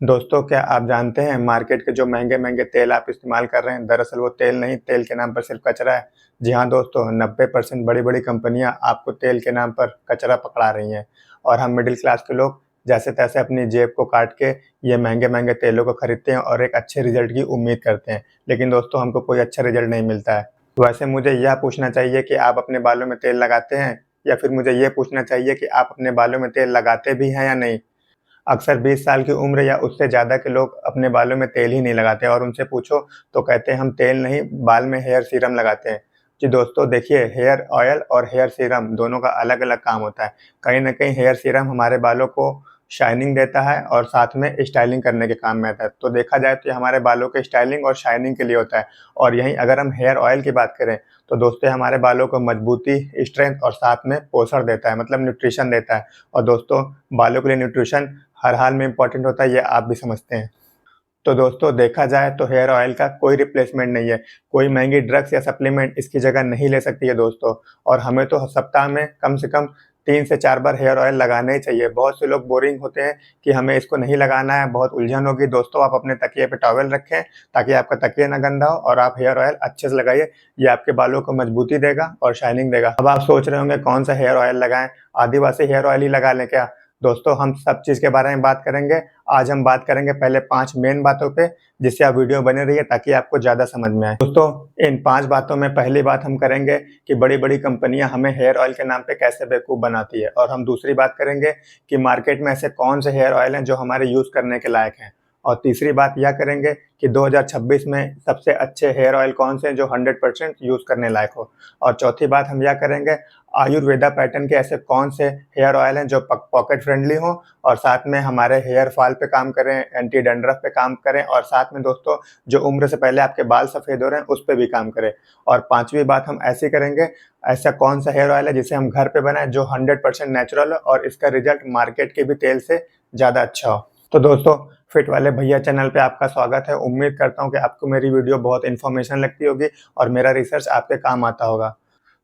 दोस्तों, क्या आप जानते हैं मार्केट के जो महँगे-महँगे तेल आप इस्तेमाल कर रहे हैं, दरअसल वो तेल नहीं, तेल के नाम पर सिर्फ़ कचरा है। जी हाँ दोस्तों, 90% बड़ी-बड़ी कंपनियाँ आपको तेल के नाम पर कचरा पकड़ा रही हैं और हम मिडिल क्लास के लोग जैसे-तैसे अपनी जेब को काट के ये महँगे-महँगे तेलों को खरीदते हैं और एक अच्छे रिज़ल्ट की उम्मीद करते हैं। लेकिन दोस्तों, हमको कोई अच्छा रिज़ल्ट नहीं मिलता है। वैसे मुझे यह पूछना चाहिए कि आप अपने बालों में तेल लगाते हैं? या फिर मुझे ये पूछना चाहिए कि आप अपने बालों में तेल लगाते भी हैं या नहीं? अक्सर 20 साल की उम्र या उससे ज़्यादा के लोग अपने बालों में तेल ही नहीं लगाते और उनसे पूछो तो कहते हैं हम तेल नहीं बाल में हेयर सीरम लगाते हैं। जी दोस्तों देखिए, हेयर ऑयल और हेयर सीरम दोनों का अलग-अलग काम होता है। कहीं न कहीं हेयर सीरम हमारे बालों को शाइनिंग देता है और साथ में स्टाइलिंग करने के काम में आता है। तो देखा जाए तो ये हमारे बालों के स्टाइलिंग और शाइनिंग के लिए होता है। और यहीं अगर हम हेयर ऑयल की बात करें तो दोस्तों हमारे बालों को मजबूती, स्ट्रेंथ और साथ में पोषण देता है, मतलब न्यूट्रिशन देता है। और दोस्तों, बालों के लिए न्यूट्रिशन हर हाल में इम्पोर्टेंट होता है, ये आप भी समझते हैं। तो दोस्तों देखा जाए तो हेयर ऑयल का कोई रिप्लेसमेंट नहीं है। कोई महँगी ड्रग्स या सप्लीमेंट इसकी जगह नहीं ले सकती है दोस्तों। और हमें तो सप्ताह में कम से कम 3 से 4 बार हेयर ऑयल लगाना ही चाहिए। बहुत से लोग बोरिंग होते हैं कि हमें इसको नहीं लगाना है, बहुत उलझन होगी। दोस्तों आप अपने तकिए पे टॉवल रखें ताकि आपका तकिया ना गंदा हो और आप हेयर ऑयल अच्छे से लगाइए। ये आपके बालों को मजबूती देगा और शाइनिंग देगा। अब आप सोच रहे होंगे कौन सा हेयर ऑयल लगाएँ? आदिवासी हेयर ऑयल ही लगा लें क्या? दोस्तों हम सब चीज़ के बारे में बात करेंगे। आज हम बात करेंगे पहले 5 मेन बातों पे, जिससे आप वीडियो बने रहिए ताकि आपको ज़्यादा समझ में आए। दोस्तों इन 5 बातों में पहली बात हम करेंगे कि बड़ी-बड़ी कंपनियाँ हमें हेयर ऑयल के नाम पे कैसे बेवकूफ़ बनाती है और हम दूसरी बात करेंगे कि मार्केट में ऐसे कौन से हेयर ऑयल हैं जो हमारे यूज़ करने के लायक हैं। और तीसरी बात यह करेंगे कि 2026 में सबसे अच्छे हेयर ऑयल कौन से हैं जो 100% यूज़ करने लायक हो। और चौथी बात हम यह करेंगे, आयुर्वेदा पैटर्न के ऐसे कौन से हेयर ऑयल हैं जो पॉकेट फ्रेंडली हों और साथ में हमारे हेयर फॉल पे काम करें, एंटी डैंड्रफ पे काम करें और साथ में दोस्तों जो उम्र से पहले आपके बाल सफ़ेद हो रहे हैं उस पे भी काम करें। और पाँचवीं बात हम ऐसी करेंगे, ऐसा कौन सा हेयर ऑयल है जिसे हम घर पे बनाएँ जो 100% नेचुरल हो और इसका रिज़ल्ट मार्केट के भी तेल से ज़्यादा अच्छा हो। तो दोस्तों, फिट वाले भैया चैनल पे आपका स्वागत है। उम्मीद करता हूँ कि आपको मेरी वीडियो बहुत इन्फॉर्मेशन लगती होगी और मेरा रिसर्च आपके काम आता होगा।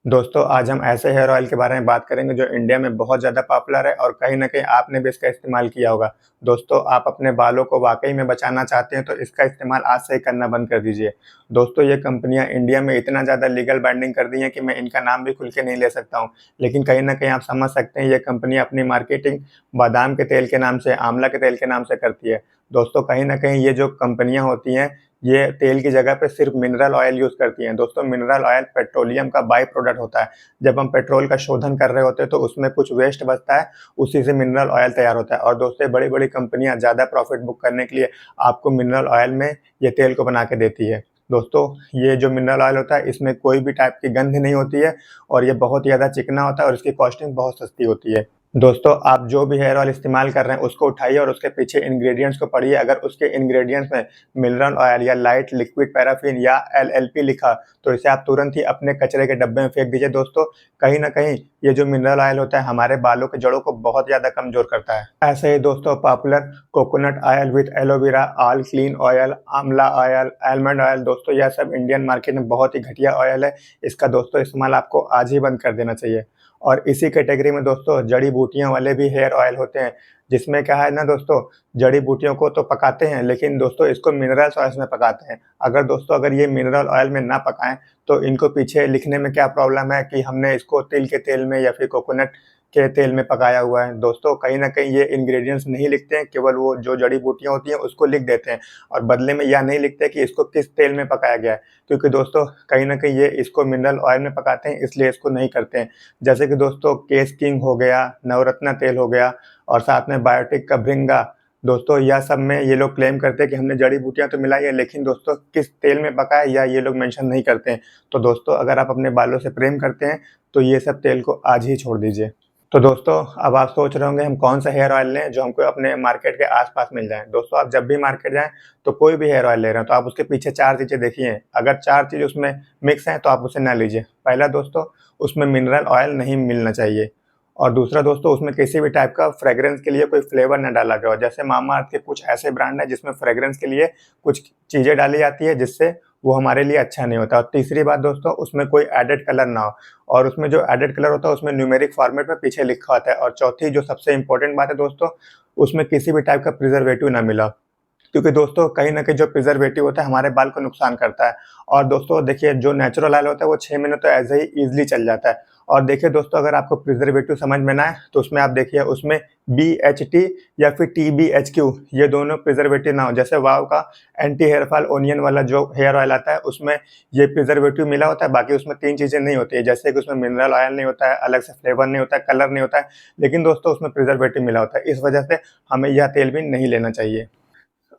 दोस्तों आज हम ऐसे हेयर ऑयल के बारे में बात करेंगे जो इंडिया में बहुत ज़्यादा पॉपुलर है और कहीं न कहीं आपने भी इसका इस्तेमाल किया होगा। दोस्तों आप अपने बालों को वाक़ई में बचाना चाहते हैं तो इसका इस्तेमाल आज से ही करना बंद कर दीजिए। दोस्तों ये कंपनियाँ इंडिया में इतना ज़्यादा लीगल बाइंडिंग कर दी हैं कि मैं इनका नाम भी खुल के नहीं ले सकता हूँ। लेकिन कहीं न कहीं आप समझ सकते हैं ये कंपनियाँ अपनी मार्केटिंग बादाम के तेल के नाम से, आंवला के तेल के नाम से करती है। दोस्तों कहीं न कहीं ये जो कंपनियाँ होती हैं, ये तेल की जगह पे सिर्फ़ मिनरल ऑयल यूज़ करती हैं। दोस्तों मिनरल ऑयल पेट्रोलियम का बाय प्रोडक्ट होता है। जब हम पेट्रोल का शोधन कर रहे होते हैं तो उसमें कुछ वेस्ट बचता है, उसी से मिनरल ऑयल तैयार होता है। और दोस्तों बड़ी-बड़ी कंपनियाँ ज़्यादा प्रॉफ़िट बुक करने के लिए आपको मिनरल ऑयल में ये तेल को बना के देती है। दोस्तों ये जो मिनरल ऑयल होता है इसमें कोई भी टाइप की गंध नहीं होती है और ये बहुत ही ज़्यादा चिकना होता है और इसकी कॉस्टिंग बहुत सस्ती होती है। दोस्तों आप जो भी हेयर ऑयल इस्तेमाल कर रहे हैं उसको उठाइए और उसके पीछे इंग्रीडिएंट्स को पढ़िए। अगर उसके इंग्रीडिएंट्स में मिनरल ऑयल या लाइट लिक्विड पैराफिन या एलएलपी लिखा तो इसे आप तुरंत ही अपने कचरे के डब्बे में फेंक दीजिए। दोस्तों कहीं न कहीं ये जो मिनरल ऑयल होता है हमारे बालों के जड़ों को बहुत ज़्यादा कमज़ोर करता है। ऐसे ही दोस्तों popular coconut oil with aloe vera, all clean oil, आंवला ऑयल, आलमंड ऑयल, दोस्तों यह सब इंडियन मार्केट में बहुत ही घटिया ऑयल है। इसका दोस्तों इस्तेमाल आपको आज ही बंद कर देना चाहिए। और इसी कैटेगरी में दोस्तों जड़ी-बूटियों वाले भी हेयर ऑयल होते हैं, जिसमें क्या है ना दोस्तों, जड़ी-बूटियों को तो पकाते हैं लेकिन दोस्तों इसको मिनरल्स ऑयल्स में पकाते हैं। अगर दोस्तों अगर ये मिनरल ऑयल में ना पकाएँ तो इनको पीछे लिखने में क्या प्रॉब्लम है कि हमने इसको तिल के तेल में या फिर कोकोनट के तेल में पकाया हुआ है। दोस्तों कहीं न कहीं ये इंग्रीडिएंट्स नहीं लिखते हैं, केवल वो जो जड़ी-बूटियाँ होती हैं उसको लिख देते हैं और बदले में यह नहीं लिखते कि इसको किस तेल में पकाया गया है। क्योंकि दोस्तों कहीं न कहीं ये इसको मिनरल ऑयल में पकाते हैं इसलिए इसको नहीं करते हैं। जैसे कि दोस्तों केस किंग हो गया, नवरत्न तेल हो गया और साथ में बायोटिक का भृंगा। दोस्तों यह सब में ये लोग क्लेम करते हैं कि हमने जड़ी-बूटियाँ तो मिलाई है लेकिन दोस्तों किस तेल में पका है या ये लोग मेंशन नहीं करते हैं। तो दोस्तों अगर आप अपने बालों से प्रेम करते हैं तो ये सब तेल को आज ही छोड़ दीजिए। तो दोस्तों अब आप सोच रहे होंगे हम कौन सा हेयर ऑयल लें जो हमको अपने मार्केट के आस-पास मिल जाए। दोस्तों आप जब भी मार्केट जाएँ तो कोई भी हेयर ऑयल ले रहे हैं तो आप उसके पीछे 4 चीज़ें देखिए। अगर 4 चीज़ उसमें मिक्स हैं तो आप उसे ना लीजिए। पहला दोस्तों, उसमें मिनरल ऑयल नहीं मिलना चाहिए। और दूसरा दोस्तों, उसमें किसी भी टाइप का फ्रेग्रेंस के लिए कोई फ्लेवर ना डाला गया हो। जैसे मामाअर्थ के कुछ ऐसे ब्रांड हैं जिसमें फ्रेग्रेंस के लिए कुछ चीज़ें डाली जाती है जिससे वो हमारे लिए अच्छा नहीं होता। और तीसरी बात दोस्तों, उसमें कोई एडेड कलर ना हो और उसमें जो एडेड कलर होता है उसमें न्यूमेरिक फॉर्मेट में पीछे लिखा होता है। और चौथी जो सबसे इम्पोर्टेंट बात है दोस्तों, उसमें किसी भी टाइप का प्रिजर्वेटिव ना मिला हो। क्योंकि दोस्तों कहीं न कहीं जो प्रिज़र्वेटिव होता है हमारे बाल को नुकसान करता है। और दोस्तों देखिए जो नेचुरल ऑयल होता है वो 6 महीने तो ऐसे ही ईज़िली चल जाता है। और देखिए दोस्तों अगर आपको प्रिज़र्वेटिव समझ में ना आए तो उसमें आप देखिए उसमें BHT या फिर TBHQ ये दोनों प्रिज़र्वेटिव ना हो। जैसे वाव का एंटी हेयर फॉल ओनियन वाला जो हेयर ऑयल आता है उसमें ये प्रिज़र्वेटिव मिला होता है, बाकी उसमें 3 चीज़ें नहीं होती है। जैसे कि उसमें मिनरल ऑयल नहीं होता है, अलग से फ्लेवर नहीं होता है, कलर नहीं होता है, लेकिन दोस्तों उसमें प्रिज़र्वेटिव मिला होता है। इस वजह से हमें यह तेल भी नहीं लेना चाहिए।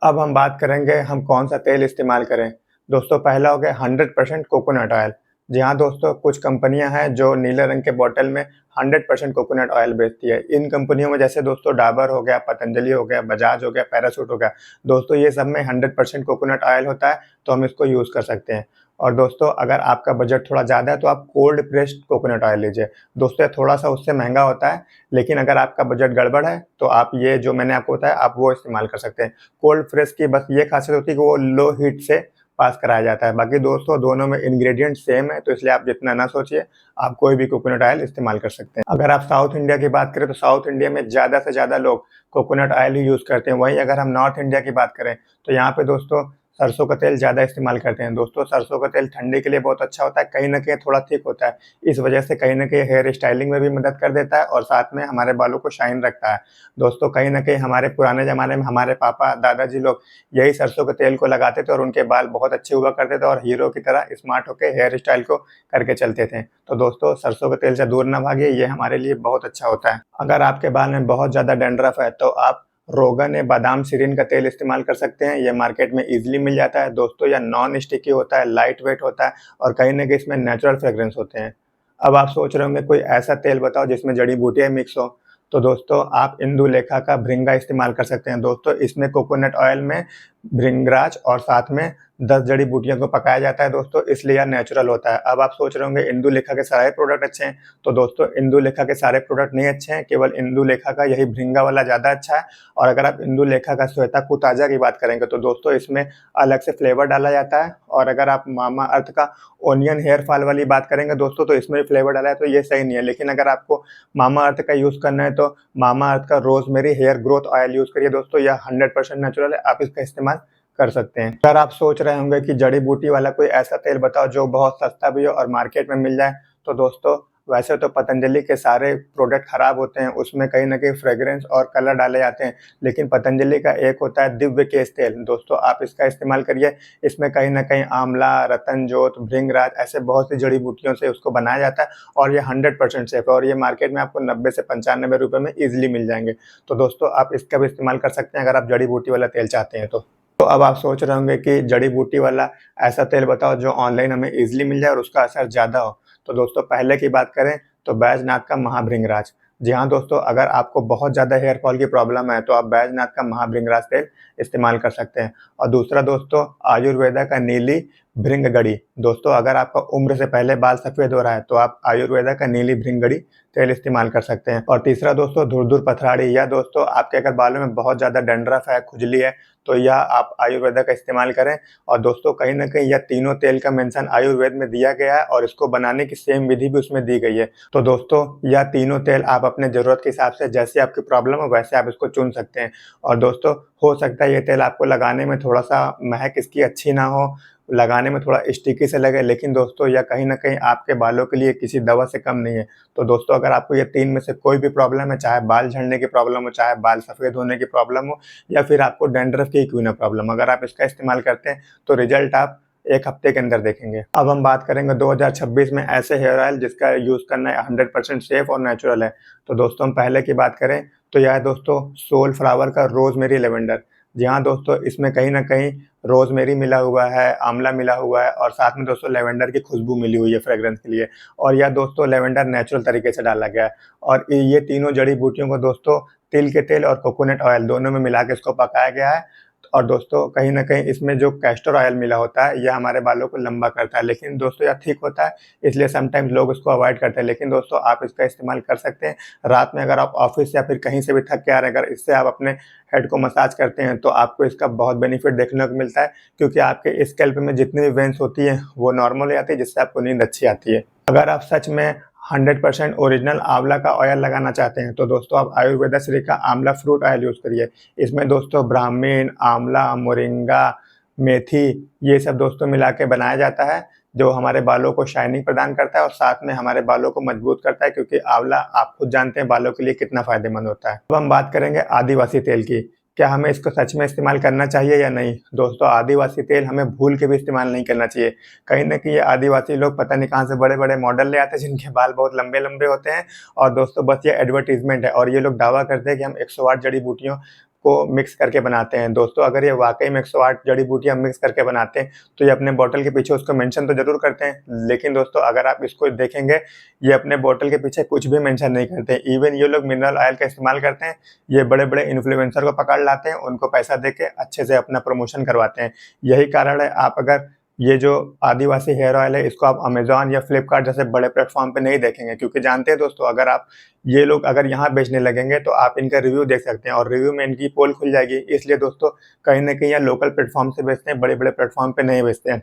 अब हम बात करेंगे हम कौन-सा तेल इस्तेमाल करें। दोस्तों पहला हो गया 100% कोकोनट ऑयल। जी हाँ दोस्तों, कुछ कंपनियाँ हैं जो नीले रंग के बॉटल में 100% कोकोनट ऑयल बेचती है। इन कंपनियों में जैसे दोस्तों डाबर हो गया, पतंजलि हो गया, बजाज हो गया, पैराशूट हो गया। दोस्तों ये सब में 100% कोकोनट ऑयल होता है, तो हम इसको यूज़ कर सकते हैं। और दोस्तों अगर आपका बजट थोड़ा ज़्यादा है तो आप कोल्ड प्रेस्ड कोकोनट ऑयल लीजिए। दोस्तों ये थोड़ा-सा उससे महँगा होता है, लेकिन अगर आपका बजट गड़बड़ है तो आप ये जो मैंने आपको बताया आप वो इस्तेमाल कर सकते हैं। कोल्ड प्रेस की बस ये ख़ासियत होती है कि वो लो हीट से पास कराया जाता है। बाकी दोस्तों दोनों में इंग्रीडिएंट सेम है, तो इसलिए आप जितना ना सोचिए, आप कोई भी कोकोनट ऑयल इस्तेमाल कर सकते हैं। अगर आप साउथ इंडिया की बात करें तो साउथ इंडिया में ज़्यादा से ज़्यादा लोग कोकोनट ऑयल ही यूज़ करते हैं। वहीं अगर हम नॉर्थ इंडिया की बात करें तो यहाँ पे दोस्तों सरसों का तेल ज़्यादा इस्तेमाल करते हैं। दोस्तों सरसों का तेल ठंडी के लिए बहुत अच्छा होता है, कहीं न कहीं थोड़ा थिक होता है। इस वजह से कहीं न कहीं हेयर स्टाइलिंग में भी मदद कर देता है और साथ में हमारे बालों को शाइन रखता है। दोस्तों कहीं न कहीं हमारे पुराने ज़माने में हमारे पापा, दादाजी लोग यही सरसों के तेल को लगाते थे और उनके बाल बहुत अच्छे हुआ करते थे और हीरो की तरह स्मार्ट होके हेयर स्टाइल को करके चलते थे। तो दोस्तों सरसों के तेल से दूर ना भागिए, ये हमारे लिए बहुत अच्छा होता है। अगर आपके बाल में बहुत ज़्यादा डैंड्रफ है तो आप रोगन या बादाम सिरिन का तेल इस्तेमाल कर सकते हैं। ये मार्केट में ईज़िली मिल जाता है। दोस्तों यह नॉन स्टिकी होता है, लाइट वेट होता है और कहीं न कहीं इसमें नेचुरल फ्रेग्रेंस होते हैं। अब आप सोच रहे होंगे कोई ऐसा तेल बताओ जिसमें जड़ी-बूटियाँ मिक्स हो। तो दोस्तों आप इंदुलेखा का भृंगा इस्तेमाल कर सकते हैं। दोस्तों इसमें कोकोनट ऑयल में भृंगराज और साथ में 10 जड़ी-बूटियों को पकाया जाता है दोस्तों, इसलिए यह नेचुरल होता है। अब आप सोच रहे होंगे इंदुलेखा के सारे प्रोडक्ट अच्छे हैं, तो दोस्तों इंदुलेखा के सारे प्रोडक्ट नहीं अच्छे हैं, केवल इंदुलेखा का यही भृंगा वाला ज़्यादा अच्छा है। और अगर आप इंदुलेखा का श्वेताकुताजा की बात करेंगे तो दोस्तों इसमें अलग से फ्लेवर डाला जाता है। और अगर आप मामा अर्थ का ओनियन हेयर फॉल वाली बात करेंगे दोस्तों तो इसमें भी फ्लेवर डाला है, तो ये सही नहीं है। लेकिन अगर आपको मामा अर्थ का यूज़ करना है तो मामा अर्थ का rosemary hair growth oil use करिए दोस्तों, यह 100% नेचुरल है, आप इसका इस्तेमाल कर सकते हैं। अगर आप सोच रहे होंगे कि जड़ी-बूटी वाला कोई ऐसा तेल बताओ जो बहुत सस्ता भी हो और मार्केट में मिल जाए, तो दोस्तों वैसे तो पतंजलि के सारे प्रोडक्ट खराब होते हैं, उसमें कहीं न कहीं फ्रेग्रेंस और कलर डाले जाते हैं। लेकिन पतंजलि का एक होता है दिव्य केश तेल, दोस्तों आप इसका इस्तेमाल करिए। इसमें कहीं न कहीं आंवला, रतनजोत, भृंगराज ऐसे बहुत सी जड़ी-बूटियों से उसको बनाया जाता है और ये 100% सेफ है और ये मार्केट में आपको 90 से 95 रुपए में ईज़िली मिल जाएँगे। तो दोस्तों आप इसका भी इस्तेमाल कर सकते हैं अगर आप जड़ी-बूटी वाला तेल चाहते हैं तो। तो अब आप सोच रहे होंगे कि जड़ी-बूटी वाला ऐसा तेल बताओ जो ऑनलाइन हमें ईज़िली मिल जाए और उसका असर ज़्यादा हो। तो दोस्तों पहले की बात करें तो बैजनाथ का महाभृंगराज। जी हाँ दोस्तों, अगर आपको बहुत ज़्यादा हेयर फॉल की प्रॉब्लम है तो आप बैजनाथ का महाभृंगराज तेल इस्तेमाल कर सकते हैं। और दूसरा दोस्तों आयुर्वेदा का नीली भृंगगढ़ी। दोस्तों अगर आपका उम्र से पहले बाल सफ़ेद हो रहा है तो आप आयुर्वेदा का नीली भृंगगढ़ी तेल इस्तेमाल कर सकते हैं। और तीसरा दोस्तों धुरधुर पथराड़ी, या दोस्तों आपके अगर बालों में बहुत ज़्यादा डैंड्रफ है, खुजली है, तो यह आप आयुर्वेदा का इस्तेमाल करें। और दोस्तों कहीं न कहीं यह तीनों तेल का मेंशन आयुर्वेद में दिया गया है और इसको बनाने की सेम विधि भी उसमें दी गई है। तो दोस्तों यह तीनों तेल आप अपने ज़रूरत के हिसाब से जैसे आपकी प्रॉब्लम हो वैसे आप इसको चुन सकते हैं। और दोस्तों हो सकता है ये तेल आपको लगाने में थोड़ा-सा महक इसकी अच्छी ना हो, लगाने में थोड़ा स्टिकी से लगे, लेकिन दोस्तों यह कहीं न कहीं आपके बालों के लिए किसी दवा से कम नहीं है। तो दोस्तों अगर आपको ये 3 में से कोई भी प्रॉब्लम है, चाहे बाल झड़ने की प्रॉब्लम हो, चाहे बाल सफ़ेद होने की प्रॉब्लम हो या फिर आपको डैंड्रफ की क्यों ना प्रॉब्लम, अगर आप इसका इस्तेमाल करते हैं तो रिज़ल्ट आप 1 हफ्ते के अंदर देखेंगे। अब हम बात करेंगे 2026 में ऐसे हेयर ऑयल जिसका यूज़ करना 100% सेफ और नेचुरल है। तो दोस्तों हम पहले की बात करें तो यह है दोस्तों सोलफ्लावर का रोज़मेरी लैवेंडर। जी हाँ दोस्तों, इसमें कहीं न कहीं रोज़मेरी मिला हुआ है, आंवला मिला हुआ है और साथ में दोस्तों लैवेंडर की खुशबू मिली हुई है फ्रेग्रेंस के लिए। और यह दोस्तों लैवेंडर नेचुरल तरीके से डाला गया है। और ये तीनों जड़ी-बूटियों को दोस्तों तिल के तेल और कोकोनट ऑयल दोनों में मिला के इसको पकाया गया है। और दोस्तों कहीं न कहीं इसमें जो कैस्टर ऑयल मिला होता है, यह हमारे बालों को लंबा करता है, लेकिन दोस्तों यह थिक होता है, इसलिए समटाइम्स लोग इसको अवॉइड करते हैं। लेकिन दोस्तों आप इसका इस्तेमाल कर सकते हैं। रात में अगर आप ऑफ़िस या फिर कहीं से भी थक के आ रहे हैं, अगर इससे आप अपने हेड को मसाज करते हैं, तो आपको इसका बहुत बेनिफिट देखने को मिलता है, क्योंकि आपके स्कैल्प में जितनी भी वेन्स होती हैं, वो नॉर्मल हो जाती है, जिससे आपको नींद अच्छी आती है। अगर आप सच में 100% ओरिजिनल आंवला का ऑयल लगाना चाहते हैं तो दोस्तों आप आयुर्वेदा श्री का आंवला फ्रूट ऑयल यूज़ करिए। इसमें दोस्तों ब्राह्मीण, आंवला, मोरिंगा, मेथी ये सब दोस्तों मिला के बनाया जाता है, जो हमारे बालों को शाइनिंग प्रदान करता है और साथ में हमारे बालों को मजबूत करता है, क्योंकि आंवला आप खुद जानते हैं बालों के लिए कितना फ़ायदेमंद होता है। अब हम बात करेंगे आदिवासी तेल की। क्या हमें इसको सच में इस्तेमाल करना चाहिए या नहीं? दोस्तों आदिवासी तेल हमें भूल के भी इस्तेमाल नहीं करना चाहिए। कहीं न कहीं ये आदिवासी लोग पता नहीं कहाँ से बड़े-बड़े मॉडल ले आते हैं जिनके बाल बहुत लंबे-लंबे होते हैं, और दोस्तों बस ये एडवर्टाइज़मेंट है और ये लोग दावा करते हैं कि हम 108 जड़ी-बूटियों को मिक्स करके बनाते हैं। दोस्तों अगर ये वाक़ई में 108 जड़ी-बूटियाँ मिक्स करके बनाते हैं, तो ये अपने बॉटल के पीछे उसको मेंशन तो ज़रूर करते हैं। लेकिन दोस्तों अगर आप इसको देखेंगे, ये अपने बॉटल के पीछे कुछ भी मेंशन नहीं करते। इवन ये लोग मिनरल ऑयल का इस्तेमाल करते हैं। ये बड़े-बड़े इन्फ्लुएंसर को पकड़ लाते हैं, उनको पैसा देके अच्छे से अपना प्रमोशन करवाते हैं। यही कारण है, आप अगर ये जो आदिवासी हेयर ऑयल है, इसको आप अमेज़न या फ्लिपकार्ट जैसे बड़े प्लेटफ़ॉर्म पे नहीं देखेंगे, क्योंकि जानते हैं दोस्तों अगर आप ये लोग अगर यहाँ बेचने लगेंगे तो आप इनका रिव्यू देख सकते हैं और रिव्यू में इनकी पोल खुल जाएगी। इसलिए दोस्तों कहीं न कहीं ये लोकल प्लेटफ़ॉर्म से बेचते हैं, बड़े-बड़े प्लेटफ़ॉर्म पे नहीं बेचते हैं।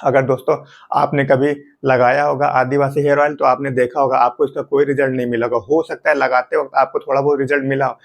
अगर दोस्तों आपने कभी लगाया होगा आदिवासी हेयर ऑयल, तो आपने देखा होगा आपको इसका कोई रिज़ल्ट नहीं मिला होगा। हो सकता है लगाते वक़्त आपको थोड़ा बहुत रिज़ल्ट मिला हो,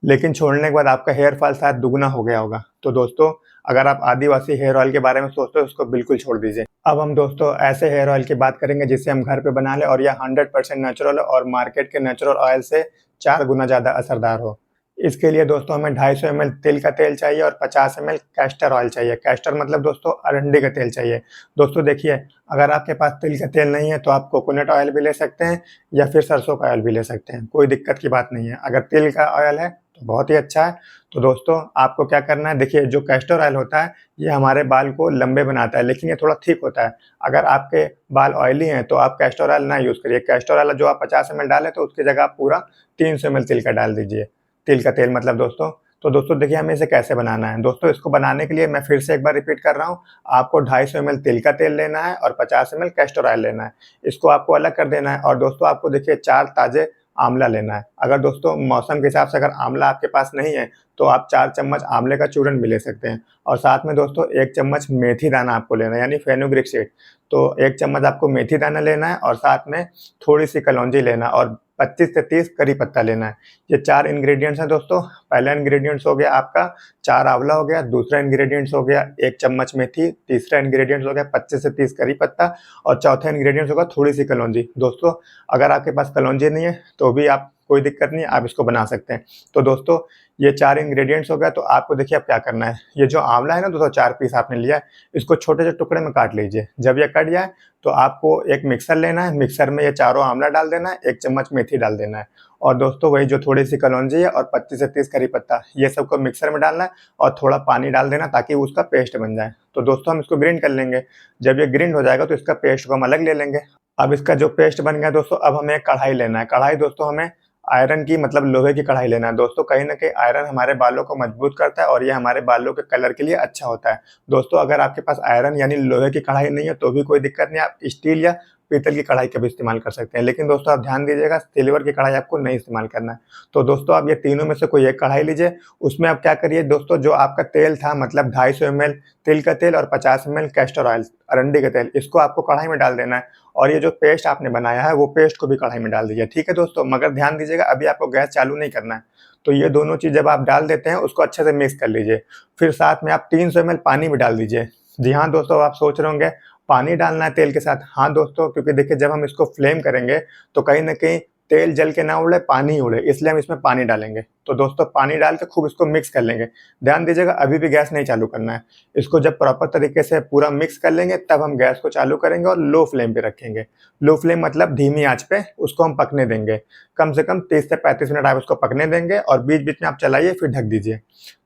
लेकिन छोड़ने के बाद आपका हेयर फॉल शायद दुगना हो गया होगा। तो दोस्तों अगर आप आदिवासी हेयर ऑयल के बारे में सोचते हो, उसको बिल्कुल छोड़ दीजिए। अब हम दोस्तों ऐसे हेयर ऑयल की बात करेंगे जिसे हम घर पे बना लें और यह 100% नेचुरल है और मार्केट के नेचुरल ऑयल से 4 गुना ज़्यादा असरदार हो। इसके लिए दोस्तों हमें 250 ml तिल का तेल चाहिए और 50 ml कैस्टर ऑयल चाहिए। कैस्टर मतलब दोस्तों अरंडी का तेल चाहिए। दोस्तों देखिए, अगर आपके पास तिल का तेल नहीं है तो आप कोकोनट ऑयल भी ले सकते हैं या फिर सरसों का ऑयल भी ले सकते हैं, कोई दिक्कत की बात नहीं है। अगर तिल का ऑयल है तो बहुत ही अच्छा है। तो दोस्तों आपको क्या करना है, देखिए जो कैस्टर ऑयल होता है ये हमारे बाल को लंबे बनाता है, लेकिन ये थोड़ा थिक होता है। अगर आपके बाल ऑयली हैं तो आप कैस्टर ऑयल ना यूज़ करिए। कैस्टर ऑयल जो आप 50 ml डालें तो उसकी जगह आप पूरा 300 ml तिल का डाल दीजिए। तिल का तेल मतलब दोस्तों। तो दोस्तों देखिए हमें इसे कैसे बनाना है। दोस्तों इसको बनाने के लिए मैं फिर से एक बार रिपीट कर रहा हूँ, आपको 250 ml तिल का तेल लेना है और 50 ml कैस्टर ऑयल लेना है। इसको आपको अलग कर देना है और दोस्तों आपको देखिए 4 ताज़े आंवला लेना है। अगर दोस्तों मौसम के हिसाब से अगर आंवला आपके पास नहीं है तो आप 4 चम्मच आंवले का चूर्ण भी ले सकते हैं और साथ में दोस्तों 1 चम्मच मेथी दाना आपको लेना है, यानी फेनुग्रीक सीड। तो 1 चम्मच आपको मेथी दाना लेना है और साथ में थोड़ी-सी कलौंजी लेना है और 25 से 30 करी पत्ता लेना है। ये 4 इंग्रीडिएंट्स हैं दोस्तों। पहला इंग्रीडिएंट्स हो गया आपका 4 आंवला हो गया, दूसरा इंग्रीडिएंट्स हो गया 1 चम्मच मेथी, तीसरा इंग्रीडिएंट्स हो गया 25 से 30 करी पत्ता और चौथा इंग्रीडिएंट्स होगा थोड़ी-सी कलौंजी। दोस्तों अगर आपके पास कलौंजी नहीं है तो भी आप कोई दिक्कत नहीं है, आप इसको बना सकते हैं। तो दोस्तों ये 4 इंग्रीडिएंट्स हो गया। तो आपको देखिए अब क्या करना है, ये जो आंवला है ना दोस्तों 4 पीस आपने लिया है, इसको छोटे से टुकड़े में काट लीजिए। जब ये कट जाए तो आपको एक मिक्सर लेना है, मिक्सर में ये चारों आंवला डाल देना है, 1 चम्मच मेथी डाल देना है और दोस्तों वही जो थोड़ी-सी कलौंजी है और 25 से 30 करी पत्ता, ये सबको मिक्सर में डालना है और थोड़ा पानी डाल देना ताकि उसका पेस्ट बन जाए। तो दोस्तों हम इसको ग्राइंड कर लेंगे। जब ये ग्राइंड हो जाएगा तो इसका पेस्ट को हम अलग ले लेंगे। अब इसका जो पेस्ट बन गया दोस्तों, अब हमें एक कढ़ाई लेना है। कढ़ाई दोस्तों हमें आयरन की मतलब लोहे की कढ़ाई लेना है। दोस्तों कहीं न कहीं आयरन हमारे बालों को मजबूत करता है और ये हमारे बालों के कलर के लिए अच्छा होता है। दोस्तों अगर आपके पास आयरन यानी लोहे की कढ़ाई नहीं है तो भी कोई दिक्कत नहीं है, आप स्टील या पीतल की कढ़ाई का भी इस्तेमाल कर सकते हैं। लेकिन दोस्तों आप ध्यान दीजिएगा, सिल्वर की कढ़ाई आपको नहीं इस्तेमाल करना है। तो दोस्तों आप ये तीनों में से कोई एक कढ़ाई लीजिए, उसमें आप क्या करिए दोस्तों, जो आपका तेल था मतलब 250 ml तिल का तेल और 50 ml कैस्टर ऑयल अरंडी का तेल, इसको आपको कढ़ाई में डाल देना है और ये जो पेस्ट आपने बनाया है वो पेस्ट को भी कढ़ाई में डाल दीजिए। ठीक है दोस्तों, मगर ध्यान दीजिएगा अभी आपको गैस चालू नहीं करना है। तो ये दोनों चीज़ जब आप डाल देते हैं उसको अच्छे से मिक्स कर लीजिए। फिर साथ में आप 300 ml पानी भी डाल दीजिए। जी हाँ दोस्तों, आप सोच रहे होंगे पानी डालना है तेल के साथ। हाँ दोस्तों, क्योंकि देखिए जब हम इसको फ्लेम करेंगे तो कहीं न कहीं तेल जल के ना उड़े, पानी ही उड़े, इसलिए हम इसमें पानी डालेंगे। तो दोस्तों पानी डाल के खूब इसको मिक्स कर लेंगे। ध्यान दीजिएगा अभी भी गैस नहीं चालू करना है। इसको जब प्रॉपर तरीके से पूरा मिक्स कर लेंगे तब हम गैस को चालू करेंगे और लो फ्लेम पे रखेंगे। लो फ्लेम मतलब धीमी आँच पे उसको हम पकने देंगे। कम से कम 30 से 35 मिनट आप उसको पकने देंगे और बीच-बीच में आप चलाइए फिर ढक दीजिए।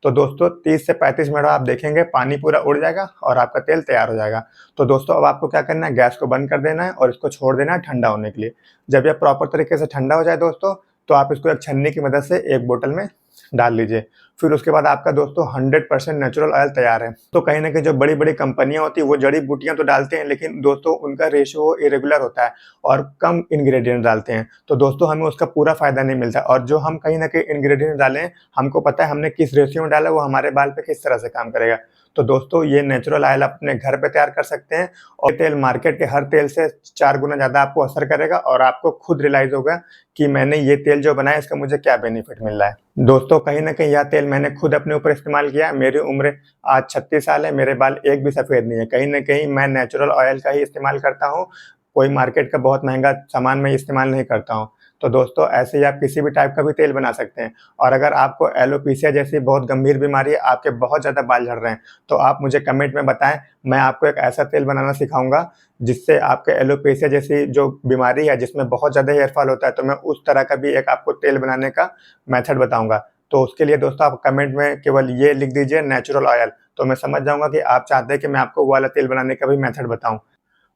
तो दोस्तों 30 से 35 मिनट आप देखेंगे पानी पूरा उड़ जाएगा और आपका तेल तैयार हो जाएगा। तो दोस्तों अब आपको क्या करना है, गैस को बंद कर देना है और इसको छोड़ देना है ठंडा होने के लिए। जब ये प्रॉपर तरीके से ठंडा हो जाए दोस्तों, तो आप इसको एक छन्नी की मदद से एक बोतल में डाल लीजिए। फिर उसके बाद आपका दोस्तों 100% नेचुरल ऑयल तैयार है। तो कहीं न कहीं जो बड़ी-बड़ी कंपनियाँ होती हैं वो जड़ी-बूटियाँ तो डालते हैं, लेकिन दोस्तों उनका रेशियो इरेगुलर होता है और कम इंग्रीडिएंट डालते हैं। तो दोस्तों हमें उसका पूरा फ़ायदा नहीं मिलता और जो हम कहीं न कहीं इंग्रीडिएंट डालें, हमको पता है हमने किस रेशियो में डाला है, वो हमारे बाल पे किस तरह से काम करेगा। तो दोस्तों ये नेचुरल ऑयल आप अपने घर पे तैयार कर सकते हैं और ये तेल मार्केट के हर तेल से 4 गुना ज़्यादा आपको असर करेगा और आपको खुद रियलाइज़ होगा कि मैंने ये तेल जो बनाया इसका मुझे क्या बेनिफिट मिल रहा है। दोस्तों कहीं न कहीं यह तेल मैंने खुद अपने ऊपर इस्तेमाल किया है। मेरी उम्र आज 36 साल है, मेरे बाल एक भी सफ़ेद नहीं है। कहीं न कहीं मैं नेचुरल ऑयल का ही इस्तेमाल करता हूँ, कोई मार्केट का बहुत महँगा सामान मैं इस्तेमाल नहीं करता हूँ। तो दोस्तों ऐसे ही आप किसी भी टाइप का भी तेल बना सकते हैं और अगर आपको एलोपेशिया जैसी बहुत गंभीर बीमारी है, आपके बहुत ज़्यादा बाल झड़ रहे हैं, तो आप मुझे कमेंट में बताएँ, मैं आपको एक ऐसा तेल बनाना सिखाऊँगा जिससे आपके एलोपेशिया जैसी जो बीमारी है, जिसमें बहुत ज़्यादा हेयर फॉल होता है, तो मैं उस तरह का भी एक आपको तेल बनाने का मेथड बताऊँगा। तो उसके लिए दोस्तों आप कमेंट में केवल ये लिख दीजिए नेचुरल ऑयल, तो मैं समझ जाऊँगा कि आप चाहते हैं कि मैं आपको वो वाला तेल बनाने का भी मेथड बताऊँ।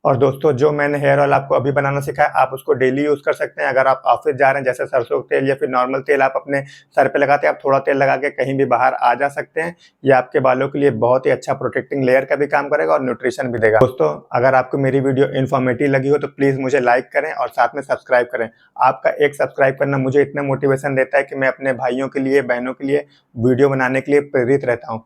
और दोस्तों जो मैंने हेयर ऑयल आपको अभी बनाना सिखाया, आप उसको डेली यूज़ कर सकते हैं। अगर आप ऑफ़िस जा रहे हैं, जैसे सरसों का तेल या फिर नॉर्मल तेल आप अपने सर पे लगाते हैं, आप थोड़ा तेल लगा के कहीं भी बाहर आ जा सकते हैं। ये आपके बालों के लिए बहुत ही अच्छा प्रोटेक्टिंग लेयर का भी काम करेगा और न्यूट्रिशन भी देगा। दोस्तों अगर आपको मेरी वीडियो इन्फॉर्मेटिव लगी हो तो प्लीज़ मुझे लाइक करें और साथ में सब्सक्राइब करें। आपका एक सब्सक्राइब करना मुझे इतना मोटिवेशन देता है कि मैं अपने भाइयों के लिए, बहनों के लिए वीडियो बनाने के लिए प्रेरित रहता हूँ।